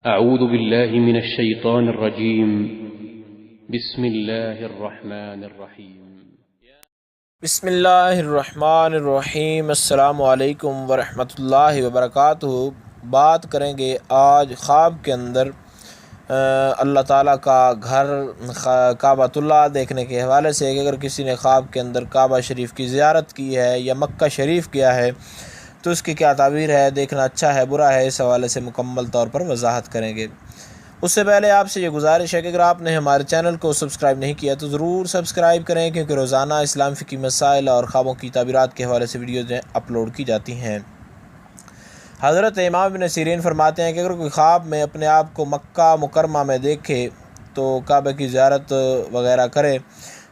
أعوذ بالله من الشيطان الرجيم. بسم الله الرحمن الرحيم. بسم اللہ الرحمن الرحیم۔ السلام علیکم ورحمۃ اللہ وبرکاتہ۔ بات کریں گے آج خواب کے اندر اللہ تعالیٰ کا گھر کعبۃ اللہ دیکھنے کے حوالے سے کہ اگر کسی نے خواب کے اندر کعبہ شریف کی زیارت کی ہے یا مکہ شریف کیا ہے تو اس کی کیا تعبیر ہے، دیکھنا اچھا ہے برا ہے، اس حوالے سے مکمل طور پر وضاحت کریں گے۔ اس سے پہلے آپ سے یہ گزارش ہے کہ اگر آپ نے ہمارے چینل کو سبسکرائب نہیں کیا تو ضرور سبسکرائب کریں، کیونکہ روزانہ اسلام فقہی مسائل اور خوابوں کی تعبیرات کے حوالے سے ویڈیوز اپلوڈ کی جاتی ہیں۔ حضرت امام ابن سیرین فرماتے ہیں کہ اگر کوئی خواب میں اپنے آپ کو مکہ مکرمہ میں دیکھے تو کعبہ کی زیارت وغیرہ کرے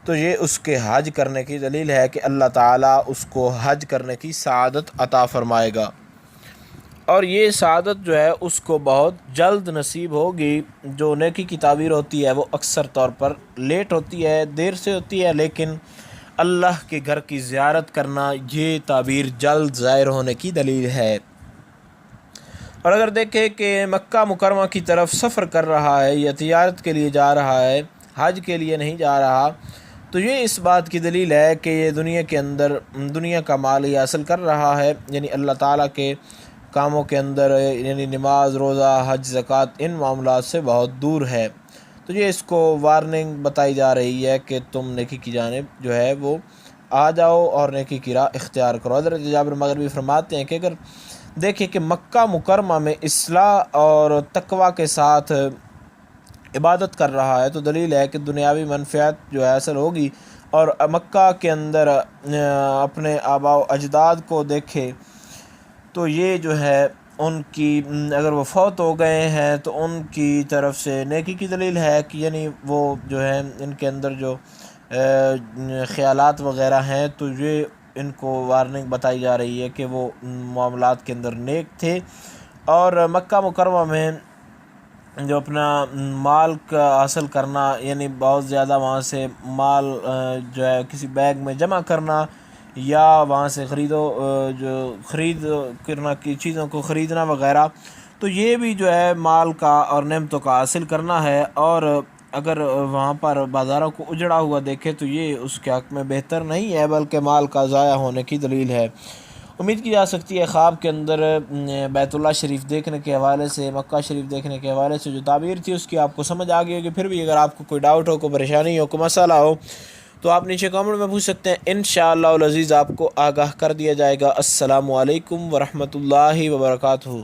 تو یہ اس کے حج کرنے کی دلیل ہے کہ اللہ تعالیٰ اس کو حج کرنے کی سعادت عطا فرمائے گا، اور یہ سعادت جو ہے اس کو بہت جلد نصیب ہوگی۔ جو نیکی کی تعبیر ہوتی ہے وہ اکثر طور پر لیٹ ہوتی ہے، دیر سے ہوتی ہے، لیکن اللہ کے گھر کی زیارت کرنا یہ تعبیر جلد ظاہر ہونے کی دلیل ہے۔ اور اگر دیکھیں کہ مکہ مکرمہ کی طرف سفر کر رہا ہے یا تجارت کے لیے جا رہا ہے، حج کے لیے نہیں جا رہا، تو یہ اس بات کی دلیل ہے کہ یہ دنیا کے اندر دنیا کا مال ہی حاصل کر رہا ہے، یعنی اللہ تعالیٰ کے کاموں کے اندر، یعنی نماز، روزہ، حج، زکوٰۃ، ان معاملات سے بہت دور ہے۔ تو یہ اس کو وارننگ بتائی جا رہی ہے کہ تم نیکی کی جانب جو ہے وہ آ جاؤ اور نیکی کی راہ اختیار کرو۔ حضرت جابر مغربی فرماتے ہیں کہ اگر دیکھیں کہ مکہ مکرمہ میں اصلاح اور تقوی کے ساتھ عبادت کر رہا ہے تو دلیل ہے کہ دنیاوی منفعت جو ہے حاصل ہوگی، اور مکہ کے اندر اپنے آباء و اجداد کو دیکھے تو یہ جو ہے ان کی اگر وہ فوت ہو گئے ہیں تو ان کی طرف سے نیکی کی دلیل ہے کہ یعنی وہ جو ہے ان کے اندر جو خیالات وغیرہ ہیں تو یہ ان کو وارننگ بتائی جا رہی ہے کہ وہ معاملات کے اندر نیک تھے۔ اور مکہ مکرمہ میں جو اپنا مال کا حاصل کرنا، یعنی بہت زیادہ وہاں سے مال جو ہے کسی بیگ میں جمع کرنا یا وہاں سے خرید کرنا کی چیزوں کو خریدنا وغیرہ، تو یہ بھی جو ہے مال کا اور نعمتوں کا حاصل کرنا ہے، اور اگر وہاں پر بازاروں کو اجڑا ہوا دیکھے تو یہ اس کے حق میں بہتر نہیں ہے بلکہ مال کا ضائع ہونے کی دلیل ہے۔ امید کی جا سکتی ہے خواب کے اندر بیت اللہ شریف دیکھنے کے حوالے سے، مکہ شریف دیکھنے کے حوالے سے جو تعبیر تھی اس کی آپ کو سمجھ آ گئی ہوگی۔ پھر بھی اگر آپ کو کوئی ڈاؤٹ ہو، کوئی پریشانی ہو، کوئی مسئلہ ہو تو آپ نیچے کامنٹ میں پوچھ سکتے ہیں، انشاءاللہ العزیز آپ کو آگاہ کر دیا جائے گا۔ السلام علیکم ورحمۃ اللہ وبرکاتہ۔